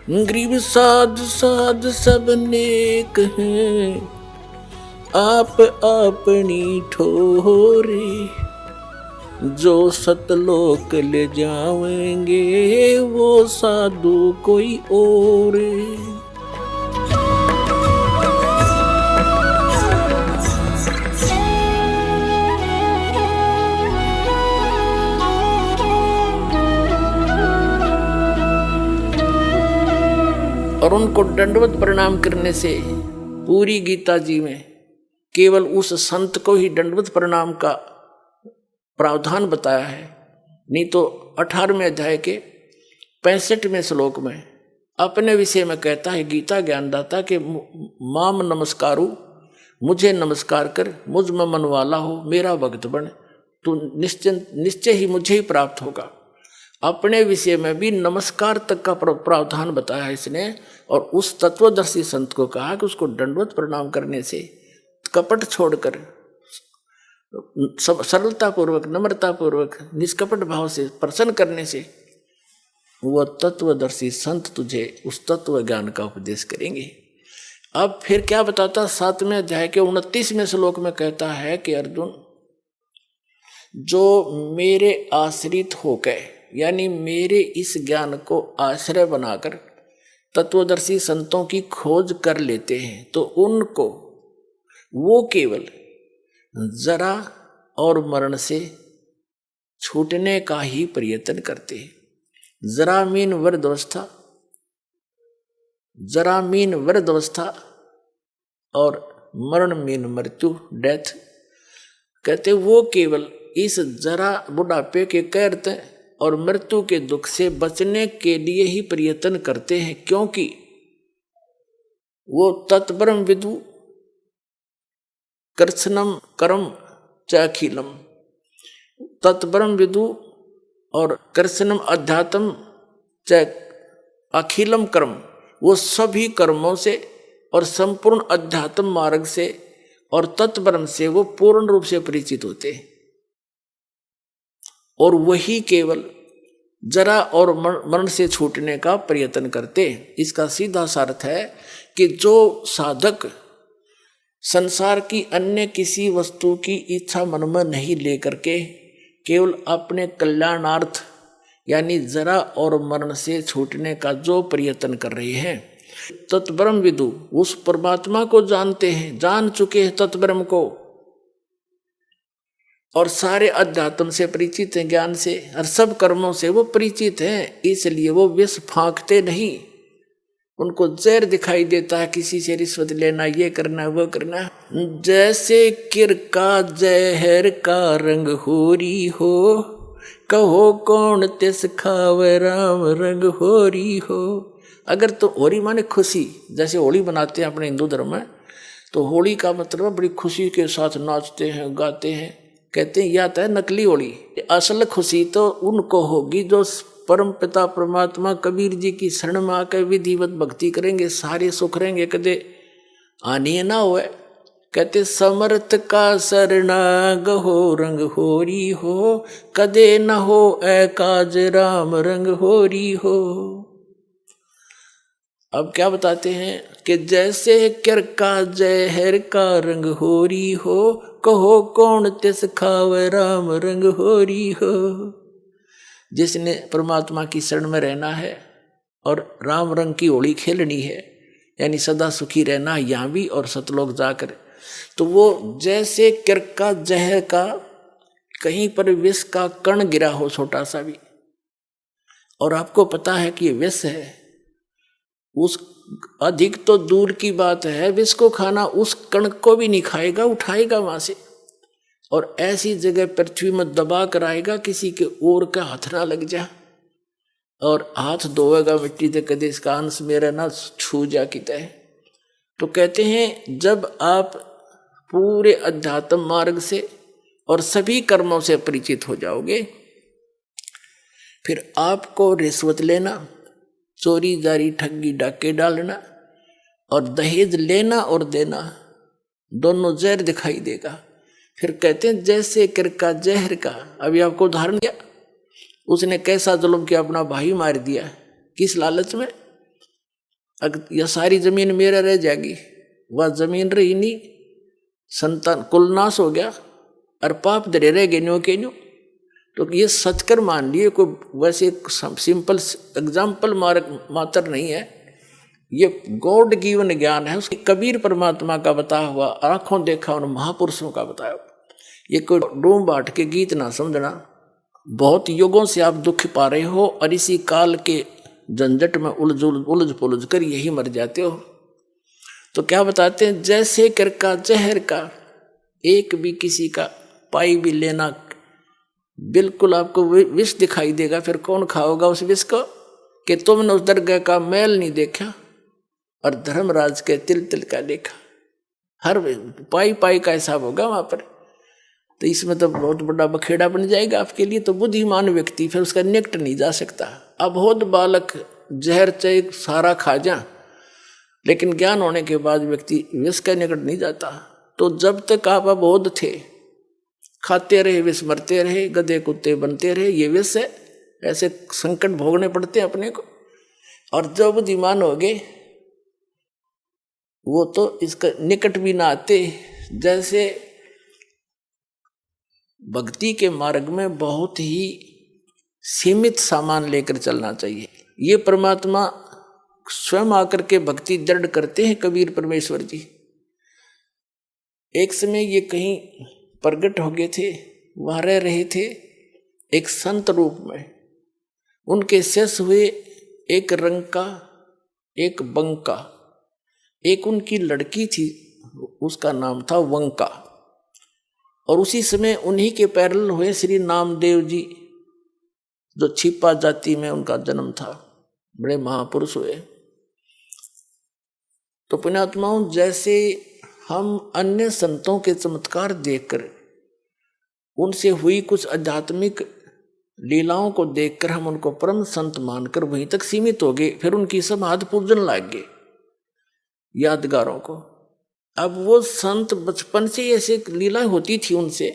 गरीब साध साध सब नेक हैं, आप अपनी ठोरे, जो सतलोक ले जाएंगे वो साधु कोई और। और उनको दंडवत प्रणाम करने से पूरी गीता जी में केवल उस संत को ही दंडवत प्रणाम का प्रावधान बताया है। नहीं तो 18वें अध्याय के 65वें श्लोक में अपने विषय में कहता है गीता ज्ञानदाता के माम नमस्कारु, मुझे नमस्कार कर, मुझ में मन वाला हो, मेरा भक्त बन, तू निश्चय ही मुझे ही प्राप्त होगा। अपने विषय में भी नमस्कार तक का प्रावधान बताया है इसने। और उस तत्वदर्शी संत को कहा कि उसको दंडवत प्रणाम करने से, कपट छोड़कर सरलता पूर्वक, नम्रता पूर्वक, निष्कपट भाव से प्रसन्न करने से वह तत्वदर्शी संत तुझे उस तत्व ज्ञान का उपदेश करेंगे। अब फिर क्या बताता, 7वें अध्याय के 29वें श्लोक में कहता है कि अर्जुन, जो मेरे आश्रित होकर, यानी मेरे इस ज्ञान को आश्रय बनाकर तत्वदर्शी संतों की खोज कर लेते हैं, तो उनको वो केवल जरा और मरण से छूटने का ही प्रयत्न करते हैं। जरा मीन वृद्धावस्था, जरा मीन वृद्धावस्था और मरण मीन मृत्यु, डेथ। कहते वो केवल इस जरा बुढ़ापे के कहते और मृत्यु के दुख से बचने के लिए ही प्रयत्न करते हैं, क्योंकि वो तत्ब्रह्म विदु कृत्स्नम कर्म चाखिलम, तत्ब्रह्म विदु और कृत्स्नम अध्यात्म च अखिलम कर्म, वो सभी कर्मों से और संपूर्ण अध्यात्म मार्ग से और तत्ब्रह्म से वो पूर्ण रूप से परिचित होते हैं। और वही केवल जरा और मरण से छूटने का प्रयत्न करते। इसका सीधा सा अर्थ है कि जो साधक संसार की अन्य किसी वस्तु की इच्छा मन में नहीं लेकर के केवल अपने कल्याणार्थ यानी जरा और मरण से छूटने का जो प्रयत्न कर रहे हैं, तत्ब्रह्म विदु उस परमात्मा को जानते हैं, जान चुके हैं तत्ब्रह्म को, और सारे अध्यात्म से परिचित हैं, ज्ञान से और सब कर्मों से वो परिचित हैं। इसलिए वो विष फांकते नहीं। उनको जहर दिखाई देता है, किसी से रिश्वत लेना, ये करना, वो करना। जैसे किर का जहर का रंग होरी हो, कहो कौन तिस खावे राम रंग होरी हो। अगर तो होरी माने खुशी, जैसे होली बनाते हैं अपने हिंदू धर्म में, तो होली का मतलब बड़ी खुशी के साथ नाचते हैं, गाते हैं। कहते हैं यह तो है नकली होली, असल खुशी तो उनको होगी जो परम पिता परमात्मा कबीर जी की शरण में आकर विधिवत भक्ति करेंगे, सारे सुख रहेंगे, कदे हानि ना होए। कहते समर्थ का शरणाग हो रंग होरी हो, कदे न हो ए काज राम रंग होरी हो। अब क्या बताते हैं कि जैसे किर का जहर का रंग होरी हो, कहो कौन तिस खावे राम रंग होरी हो। जिसने परमात्मा की शरण में रहना है और राम रंग की होली खेलनी है, यानी सदा सुखी रहना यहाँ भी और सतलोक जाकर, तो वो जैसे किर का जहर का कहीं पर विष का कण गिरा हो छोटा सा भी, और आपको पता है कि ये विष है, उस अधिक तो दूर की बात है, विष को खाना उस कण को भी नहीं खाएगा, उठाएगा वहां से और ऐसी जगह पृथ्वी में दबा कर आएगा किसी के और का हाथ ना लग जा, और हाथ धोएगा मिट्टी से, कदे इसका अंश मेरा ना छू जा किता है। तो कहते हैं जब आप पूरे अध्यात्म मार्ग से और सभी कर्मों से परिचित हो जाओगे, फिर आपको रिश्वत लेना, चोरी जारी ठगी डाके डालना और दहेज लेना और देना दोनों जहर दिखाई देगा। फिर कहते हैं जैसे किर का जहर का, अभी आपको उदाहरण दिया, उसने कैसा जुल्म किया, अपना भाई मार दिया, किस लालच में, यह सारी जमीन मेरा रह जाएगी, वह जमीन रही नहीं, संतान कुल नाश हो गया और पाप धरे रह गए न्यो के न्यो। तो ये सच कर मान लिए, कोई वैसे सिंपल एग्जाम्पल मात्र नहीं है, ये गॉड गिवन ज्ञान है। उसकी कबीर परमात्मा का बताया हुआ, आंखों देखा उन महापुरुषों का बताया। ये कोई डूम बाट के गीत ना समझना। बहुत युगों से आप दुख पा रहे हो और इसी काल के झंझट में उलझ पुलझ कर यही मर जाते हो। तो क्या बताते हैं, जैसे कर का जहर का एक भी किसी का पाई भी लेना, बिल्कुल आपको विष दिखाई देगा। फिर कौन खाओगा उस विष को, कि तुमने उस दरगाह का मैल नहीं देखा और धर्मराज के तिल तिल का देखा। हर पाई पाई का हिसाब होगा वहां पर। तो इसमें तो बहुत बड़ा बखेड़ा बन जाएगा आपके लिए। तो बुद्धिमान व्यक्ति फिर उसका निकट नहीं जा सकता। अबोध बालक जहर चाहे सारा खा जा, लेकिन ज्ञान होने के बाद व्यक्ति विष का निकट नहीं जाता। तो जब तक आप अबोध थे, खाते रहे विष, मरते रहे, गधे कुत्ते बनते रहे, ये विष है। ऐसे संकट भोगने पड़ते हैं अपने को। और जब बुद्धिमान हो गए वो तो इसका निकट भी ना आते। जैसे भक्ति के मार्ग में बहुत ही सीमित सामान लेकर चलना चाहिए। ये परमात्मा स्वयं आकर के भक्ति दृढ़ करते हैं कबीर परमेश्वर जी। एक समय ये कहीं प्रकट हो गए थे, वहां रह रहे थे एक संत रूप में। उनके शिष्य हुए एक रंका, एक बंका, एक उनकी लड़की थी, उसका नाम था वंका। और उसी समय उन्हीं के पैरल हुए श्री नामदेव जी, जो छिपा जाति में उनका जन्म था, बड़े महापुरुष हुए। तो पुण्यात्माओं, जैसे हम अन्य संतों के चमत्कार देखकर, उनसे हुई कुछ आध्यात्मिक लीलाओं को देखकर हम उनको परम संत मानकर वहीं तक सीमित हो गए, फिर उनकी समाधि पूजन लग गए यादगारों को। अब वो संत बचपन से ऐसे लीला होती थी उनसे,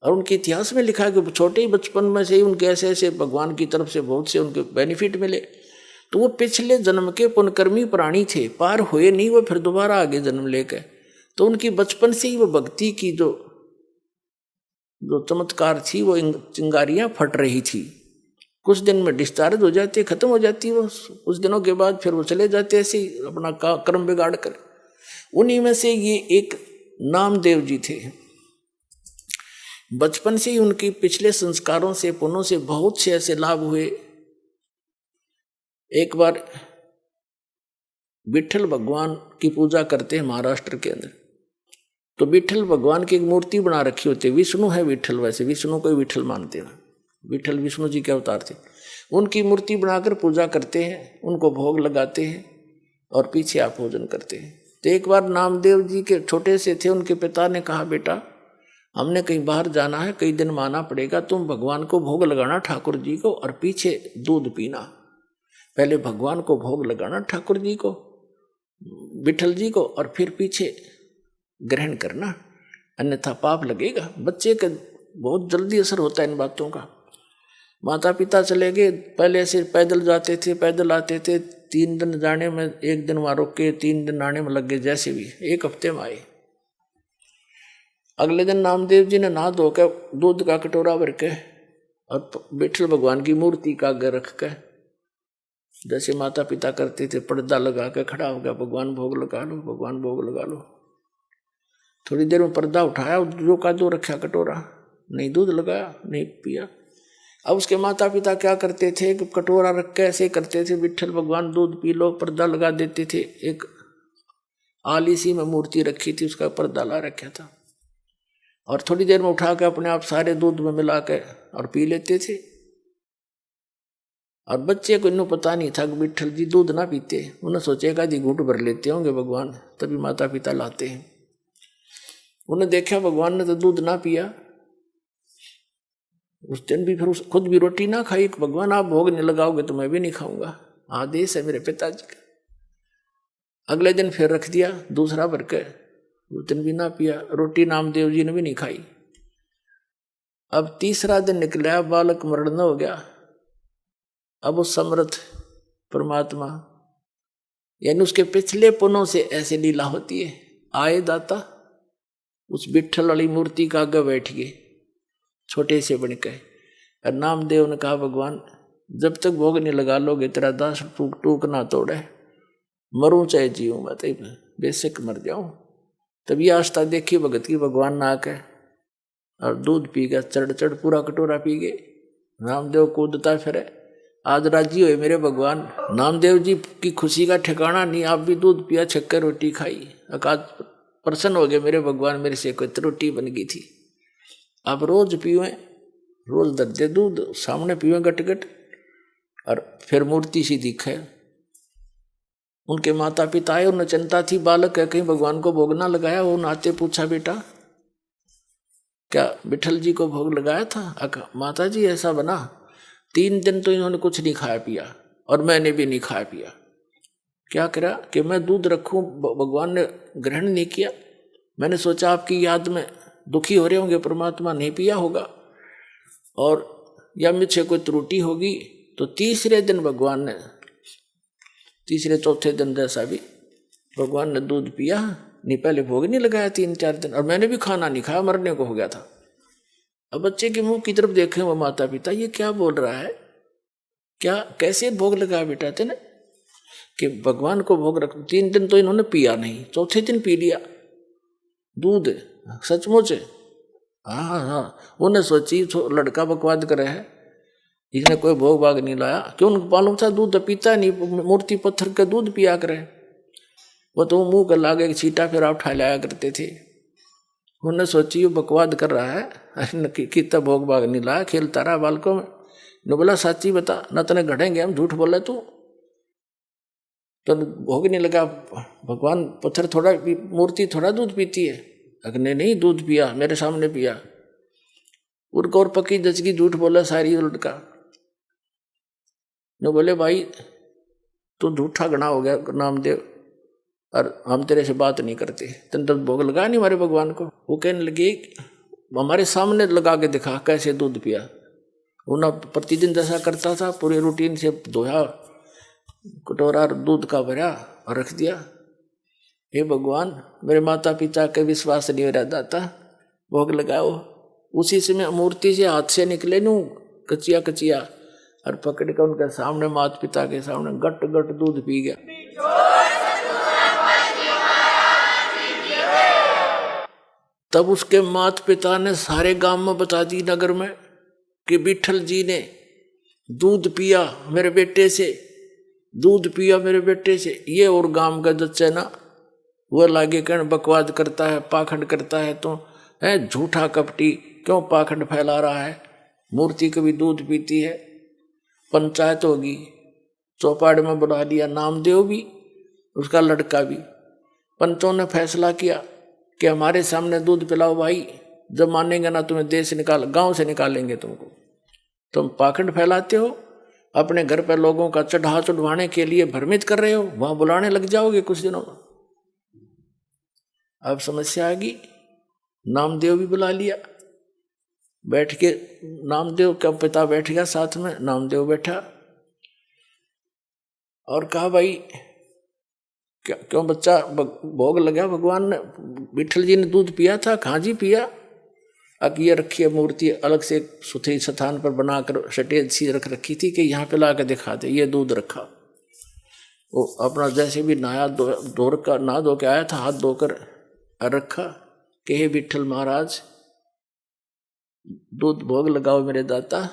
और उनके इतिहास में लिखा है कि छोटे ही बचपन में से ही उनके ऐसे ऐसे भगवान की तरफ से बहुत से उनके बेनिफिट मिले। तो वो पिछले जन्म के पुण्यकर्मी प्राणी थे, पार हुए नहीं वो, फिर दोबारा आगे जन्म लेकर। तो उनकी बचपन से ही वो भक्ति की जो चमत्कार थी, वो चिंगारियां फट रही थी। कुछ दिन में डिस्चार्ज हो जाती, खत्म हो जाती वो, कुछ दिनों के बाद फिर वो चले जाते ऐसे ही अपना कर्म बिगाड़ कर। उन्हीं में से ये एक नामदेव जी थे। बचपन से ही उनकी पिछले संस्कारों से, पुण्यों से बहुत से ऐसे लाभ हुए। एक बार विठल भगवान की पूजा करते हैं महाराष्ट्र के अंदर। तो विठल भगवान की एक मूर्ति बना रखी होती है। विष्णु है विठल, वैसे विष्णु को विठल मानते हैं। विठल विष्णु जी के अवतार थे। उनकी मूर्ति बनाकर पूजा करते हैं, उनको भोग लगाते हैं और पीछे आप भोजन करते हैं। तो एक बार नामदेव जी के छोटे से थे, उनके पिता ने कहा, बेटा हमने कहीं बाहर जाना है, कई दिन माना पड़ेगा, तुम भगवान को भोग लगाना ठाकुर जी को, और पीछे दूध पीना। पहले भगवान को भोग लगाना ठाकुर जी को, विठल जी को, और फिर पीछे ग्रहण करना, अन्यथा पाप लगेगा। बच्चे का बहुत जल्दी असर होता है इन बातों का। माता पिता चले गए, पहले से पैदल जाते थे, पैदल आते थे, 3 दिन जाने में, 1 दिन वहां रुक के 3 दिन आने में लग गए। जैसे भी 1 हफ्ते में आए। अगले दिन नामदेव जी ने नहा धोकर दूध का कटोरा भर के और विठल भगवान की मूर्ति का आगे रख के, जैसे माता पिता करते थे, पर्दा लगा के खड़ा हो गया, भगवान भोग लगा लो, भगवान भोग लगा लो। थोड़ी देर में पर्दा उठाया, जो का जो रखा कटोरा, नहीं दूध लगाया, नहीं पिया। अब उसके माता पिता क्या करते थे कि कटोरा रख के ऐसे करते थे, विठल भगवान दूध पी लो, पर्दा लगा देते थे। एक आली सी में मूर्ति रखी थी, उसका पर्दा ला रखा था, और थोड़ी देर में उठा के अपने आप सारे दूध में मिला के और पी लेते थे। और बच्चे को इन्हों पता नहीं था कि विठल जी दूध ना पीते। उन्हें सोचेगा जी घूंट भर लेते होंगे भगवान, तभी माता पिता लाते हैं। उन्हें देखा भगवान ने तो दूध ना पिया। उस दिन भी फिर खुद भी रोटी ना खाई। भगवान आप भोग नहीं लगाओगे तो मैं भी नहीं खाऊंगा, आदेश है मेरे पिताजी का। अगले दिन फिर रख दिया दूसरा भर के, उस दिन भी ना पिया। रोटी नामदेव जी ने भी नहीं खाई। अब तीसरा दिन निकला, बालक मरण हो गया। अब उस समर्थ परमात्मा यानी उसके पिछले पुनों से ऐसे लीला होती है। आए दाता उस विठल वाली मूर्ति का आगे बैठ गए छोटे से बनकर, और नामदेव ने कहा भगवान जब तक भोग नहीं लगा लोगे तेरा दास टूक टूक ना तोड़े, मरूं चाहे जीऊं, मैं बेशक मर जाऊं। तभी आस्था देखी भगत की, भगवान ना आके और दूध पी गया, चढ़ चढ़ पूरा कटोरा पी गए। नामदेव कूदता फिरे, आज राजी हुए मेरे भगवान। नामदेव जी की खुशी का ठिकाना नहीं, आप भी दूध पिया, छक्कर रोटी खाई, आज प्रसन्न हो गए मेरे भगवान, मेरे से कोई रोटी बन गई थी। आप रोज पियो, रोज दर्जे दूध सामने पियो गट गट, और फिर मूर्ति सी दिखे। उनके माता पिता आए, उन्हें चिंता थी बालक है कहीं भगवान को भोग ना लगाया। वो नाते पूछा बेटा क्या विठल जी को भोग लगाया था? माता जी ऐसा बना, 3 दिन तो इन्होंने कुछ नहीं खाया पिया और मैंने भी नहीं खाया पिया। क्या करा कि मैं दूध रखूं, भगवान ने ग्रहण नहीं किया। मैंने सोचा आपकी याद में दुखी हो रहे होंगे परमात्मा, नहीं पिया होगा और या मुझसे कोई त्रुटि होगी। तो तीसरे दिन भगवान ने, तीसरे चौथे दिन जैसा भी भगवान ने दूध पिया, नहीं पहले भोग नहीं लगाया 3-4 दिन, और मैंने भी खाना नहीं खाया, मरने को हो गया था। अब बच्चे के मुंह की तरफ देखे वो माता पिता, ये क्या बोल रहा है, क्या कैसे भोग लगाया बेटा तेने कि भगवान को भोग रख। 3 दिन तो इन्होंने पिया नहीं, चौथे दिन पी लिया दूध, सचमुच। हाँ, उन्हें सोची लड़का बकवाद करे है, इसने कोई भोग भाग नहीं लाया। क्यों मालूम था दूध पीता नहीं, मूर्ति पत्थर का दूध पिया करे। वो तो मुंह कर लागे छीटा फिर आप उठा लाया करते थे। उन्हें सोची वो बकवाद कर रहा है, कितना भोग भाग नहीं लाया, खेलता रहा बालकों में। ने बोला साची बता, न तने घड़ेंगे हम, झूठ बोले तू तो भोग नहीं लगा। भगवान पत्थर थोड़ा, मूर्ति थोड़ा दूध पीती है। अगने नहीं दूध पिया, मेरे सामने पिया। उनको और पक्की जचगी झूठ बोला सारी लड़का ने। बोले भाई तू झूठा गणा हो गया नामदेव, और हम तेरे से बात नहीं करते, तेने तो भोग लगा नहीं हमारे भगवान को। वो कहने लगे हमारे सामने लगा के दिखा कैसे दूध पिया। उन्हें प्रतिदिन जैसा करता था, पूरे रूटीन से धोया, कटोरा दूध का भरा और रख दिया। हे भगवान मेरे माता पिता के विश्वास नहीं हो रहा दाता, भोग लगाओ। उसी समय मूर्ति से हाथ से निकले नू कचिया कचिया, और पकड़ कर उनके सामने माता पिता के सामने गट गट दूध पी गया। तब उसके माता पिता ने सारे गांव में बता दी, नगर में, कि विठल जी ने दूध पिया मेरे बेटे से, दूध पिया मेरे बेटे से। ये और गांव का जच्चा ना वो लागे कहने बकवाद करता है, पाखंड करता है, तो है झूठा कपटी, क्यों पाखंड फैला रहा है। मूर्ति कभी दूध पीती है। पंचायत होगी, चौपाड़ में बुला लिया नामदेव भी, उसका लड़का भी। पंचों ने फैसला किया कि हमारे सामने दूध पिलाओ भाई, जब मानेंगे ना तुम्हें देश से निकाल, गांव से निकालेंगे तुमको। तुम पाखंड फैलाते हो, अपने घर पर लोगों का चढ़ाने के लिए भ्रमित कर रहे हो, वहां बुलाने लग जाओगे कुछ दिनों में। अब समस्या आ गई, नामदेव भी बुला लिया। बैठ के नामदेव का पिता बैठ गया साथ में, नामदेव बैठा और कहा भाई क्यों बच्चा भोग लगा भगवान ने, विठल जी ने दूध पिया था? कहाँ जी पिया। अब ये रखी है मूर्ति अलग से सुथरी स्थान पर बनाकर सटेज सी रख रखी थी कि यहाँ पे ला के दिखा दे, ये दूध रखा। वो अपना जैसे भी नहा धो के आया था, हाथ धोकर रखा कि हे विठल महाराज दूध भोग लगाओ मेरे दाता,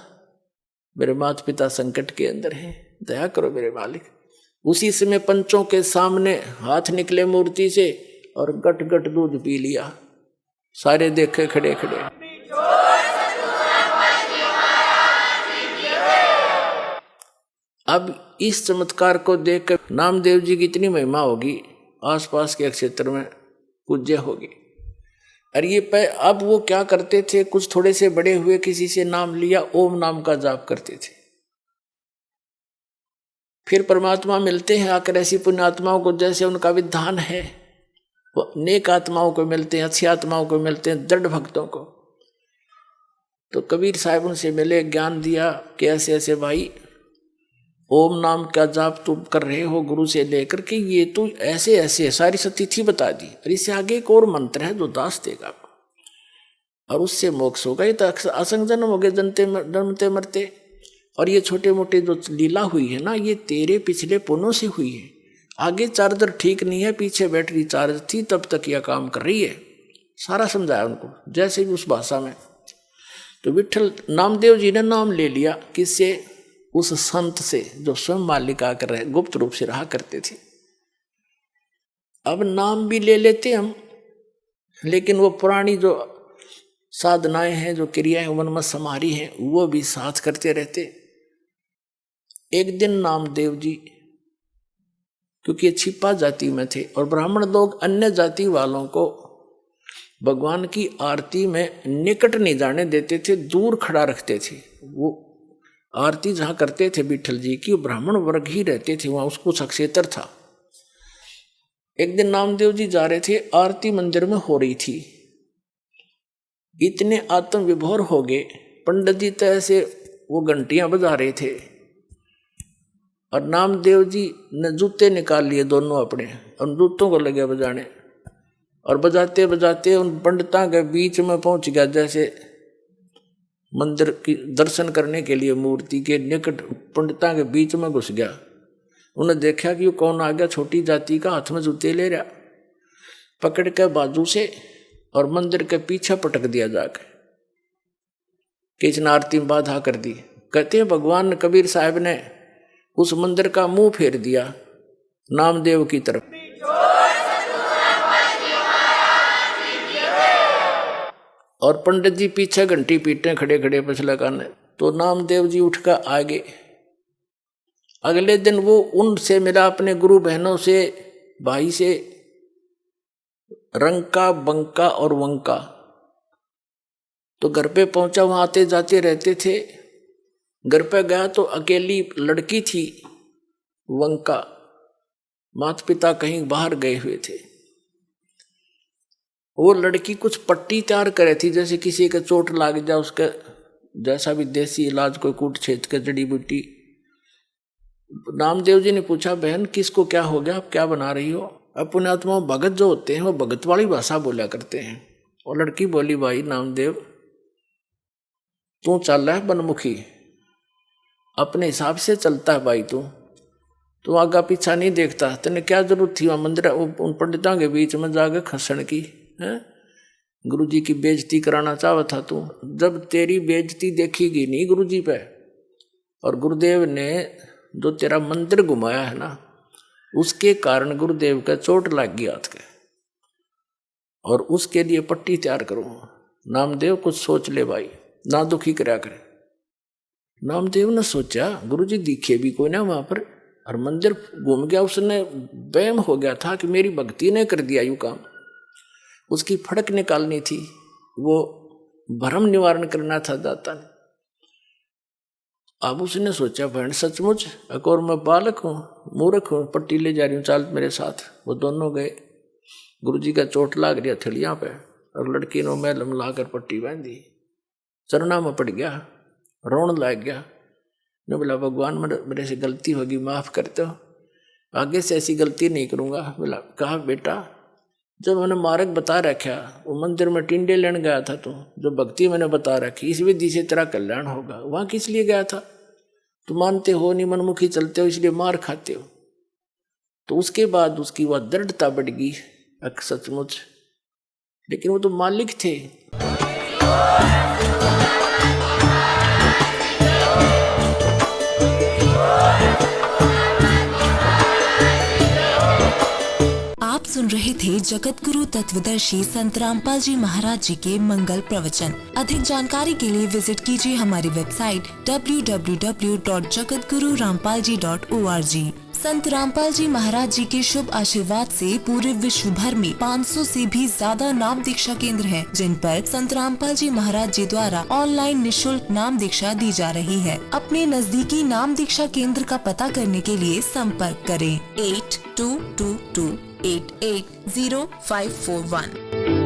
मेरे माता पिता संकट के अंदर हैं, दया करो मेरे मालिक। उसी समय पंचों के सामने हाथ निकले मूर्ति से और गट गट दूध पी लिया। सारे देखे खड़े खड़े। अब इस चमत्कार को देखकर नामदेव जी की इतनी महिमा होगी, आसपास के क्षेत्र में पूज्य होगी। और ये अब वो क्या करते थे, कुछ थोड़े से बड़े हुए किसी से नाम लिया, ओम नाम का जाप करते थे। फिर परमात्मा मिलते हैं आकर ऐसी पुण्य आत्माओं को, जैसे उनका विधान है, वो नेक आत्माओं को मिलते हैं, अच्छी आत्माओं को मिलते हैं, दृढ़ भक्तों को। तो कबीर साहब उनसे मिले, ज्ञान दिया कि ऐसे ऐसे भाई ओम नाम का जाप तुम कर रहे हो गुरु से लेकर के, ये तो ऐसे ऐसे सारी सतिथि बता दी, और इससे आगे एक और मंत्र है जो दास देगा और उससे मोक्ष होगा। ये तो असंग जन्म हो गए, जन्मते मरते। और ये छोटे मोटे जो लीला हुई है ना, ये तेरे पिछले पुण्यों से हुई है। आगे चार्जर ठीक नहीं है, पीछे बैटरी चार्ज थी, तब तक यह काम कर रही है। सारा समझाया उनको, जैसे भी उस भाषा में। तो विठल नामदेव जी ने नाम ले लिया, किससे? उस संत से जो स्वयं मालिक आकर रहे, गुप्त रूप से रहा करते थे। अब नाम भी ले लेते हम, लेकिन वो पुरानी जो साधनाएं हैं, जो क्रियाएं मन में समारी हैं, वो भी साथ करते रहते। एक दिन नामदेव जी, क्योंकि ये छिपा जाति में थे और ब्राह्मण लोग अन्य जाति वालों को भगवान की आरती में निकट नहीं जाने देते थे, दूर खड़ा रखते थे। वो आरती जहाँ करते थे विठल जी की, ब्राह्मण वर्ग ही रहते थे वहाँ, उसको सक्षेत्र था। एक दिन नामदेव जी जा रहे थे, आरती मंदिर में हो रही थी। इतने आत्म विभोर हो गए, पंडित जी तो ऐसे वो घंटियां बजा रहे थे, और नामदेव जी ने जूते निकाल लिए दोनों अपने, और जूतों को लगे बजाने, और बजाते बजाते उन पंडितां के बीच में पहुंच गया। जैसे मंदिर की दर्शन करने के लिए मूर्ति के निकट पंडितां के बीच में घुस गया। उन्हें देखा कि वो कौन आ गया, छोटी जाति का, हाथ में जूते ले रहा, पकड़ के बाजू से और मंदिर के पीछे पटक दिया जाके, किचन आरती में बाधा कर दी। कहते हैं भगवान कबीर साहब ने उस मंदिर का मुंह फेर दिया नामदेव की तरफ। और पंडित जी पीछे घंटी पीटे खड़े खड़े पछला काने। तो नामदेव जी उठ कर आगे। अगले दिन वो उनसे मिला, अपने गुरु बहनों से, भाई से, रंका, बंका और वंका। तो घर पे पहुंचा, वहां आते जाते रहते थे। घर पे गया तो अकेली लड़की थी वंका, माता पिता कहीं बाहर गए हुए थे। वो लड़की कुछ पट्टी तैयार करे थी, जैसे किसी का चोट लाग जाए उसका, जैसा भी देसी इलाज, कोई कूट छेद के जड़ी बूटी। नामदेव जी ने पूछा, बहन किसको क्या हो गया, आप क्या बना रही हो? अब पुण्यात्मा भगत जो होते हैं वो भगत वाली भाषा बोला करते हैं। और लड़की बोली, भाई नामदेव तू चल रहा है बनमुखी, अपने हिसाब से चलता है भाई, तू आगा पीछा नहीं देखता। तेने क्या जरूरत थी वहां मंदिर उन पंडितों के बीच में जाकर खसण की है? गुरु जी की बेइज्जती कराना चाहता था तू। जब तेरी बेइज्जती देखी नहीं गुरु जी पे, और गुरुदेव ने जो तेरा मंदिर घुमाया है ना, उसके कारण गुरुदेव का चोट लग गई हाथ के, और उसके लिए पट्टी तैयार करो। नामदेव कुछ सोच ले भाई, ना दुखी कराया करे। नामदेव ने सोचा, गुरु जी दिखे भी कोई ना वहां पर, और मंदिर घूम गया। उसने वहम हो गया था कि मेरी भक्ति ने कर दिया यू काम। उसकी फड़क निकालनी थी, वो भ्रम निवारण करना था दाता ने। अब उसने सोचा, बहन सचमुच एक और मैं बालक हूँ, मूर्ख हूँ, पट्टी ले जा रही हूँ, चाल मेरे साथ। वो दोनों गए। गुरुजी का चोट लाग रही हथेलियां पे, और लड़की ने मैलम लाकर पट्टी बांध दी। चरना में पड़ गया, रोन लग गया। ने बोला, भगवान मेरे से गलती होगी, माफ करते हो, आगे से ऐसी गलती नहीं करूँगा। बोला, कहा बेटा, जब मैंने मार्ग बता रखा, वो मंदिर में टिंडे लेने गया था तू, जो भक्ति मैंने बता रखी, इस विधि से तेरा कल्याण होगा, वहाँ किस लिए गया था? तू मानते हो नहीं, मनमुखी चलते हो, इसलिए मार खाते हो। तो उसके बाद उसकी वह दृढ़ता बढ़ गई, सचमुच। लेकिन वो तो मालिक थे। आप सुन रहे थे जगत गुरु तत्वदर्शी संत रामपाल जी महाराज जी के मंगल प्रवचन। अधिक जानकारी के लिए विजिट कीजिए हमारी वेबसाइट www.jagatgururampalji.org। संत रामपाल जी महाराज जी के शुभ आशीर्वाद से पूरे विश्व भर में 500 से भी ज्यादा नाम दीक्षा केंद्र हैं, जिन पर संत रामपाल जी महाराज जी द्वारा ऑनलाइन निशुल्क नाम दीक्षा दी जा रही है। अपने नजदीकी नाम दीक्षा केंद्र का पता करने के लिए संपर्क करें 8222880541।